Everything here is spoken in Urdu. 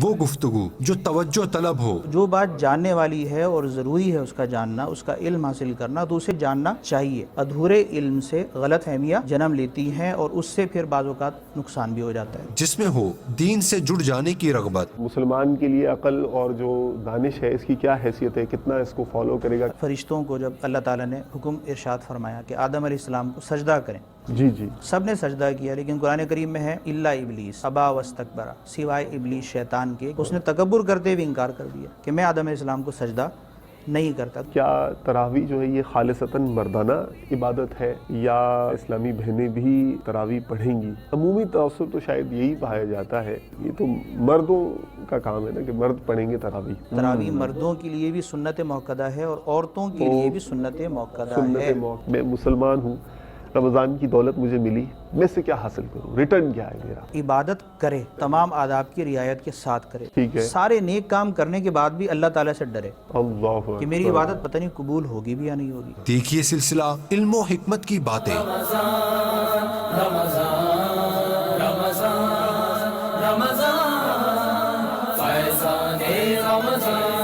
وہ گفتگو جو توجہ طلب ہو، جو بات جاننے والی ہے اور ضروری ہے اس کا جاننا، اس کا علم حاصل کرنا، تو اسے جاننا چاہیے۔ ادھورے علم سے غلط فہمیاں جنم لیتی ہیں اور اس سے پھر بعض اوقات نقصان بھی ہو جاتا ہے۔ جس میں ہو دین سے جڑ جانے کی رغبت۔ مسلمان کے لیے عقل اور جو دانش ہے اس کی کیا حیثیت ہے، کتنا اس کو فالو کرے گا۔ فرشتوں کو جب اللہ تعالیٰ نے حکم ارشاد فرمایا کہ آدم علیہ السلام کو سجدہ کریں، جی جی سب نے سجدہ کیا، لیکن قرآن کریم میں ہے الا ابلیس ابا واستکبر، سوائے ابلیس شیطان کے، اس نے تکبر کرتے ہوئے انکار کر دیا کہ میں آدم علیہ السلام کو سجدہ نہیں کرتا۔ کیا تراویح جو ہے یہ خالصتاً مردانہ عبادت ہے یا اسلامی بہنیں بھی تراویح پڑھیں گی؟ عمومی تاثر تو شاید یہی پایا جاتا ہے، یہ تو مردوں کا کام ہے نا کہ مرد پڑھیں گے تراویح۔ تراویح مردوں کے لیے بھی سنت موقدہ ہے اور عورتوں کے لیے بھی سنت موقدہ ہے۔ میں مسلمان ہوں، رمضان کی دولت مجھے ملی، میں سے کیا حاصل کروں، ریٹرن کیا ہے میرا؟ عبادت کرے، تمام آداب کی رعایت کے ساتھ کرے، ٹھیک ہے، سارے نیک کام کرنے کے بعد بھی اللہ تعالیٰ سے ڈرے اللہ کہ میری عبادت پتہ نہیں قبول ہوگی بھی یا نہیں ہوگی۔ دیکھیے سلسلہ علم و حکمت کی باتیں۔ رمضان فیضان رمضان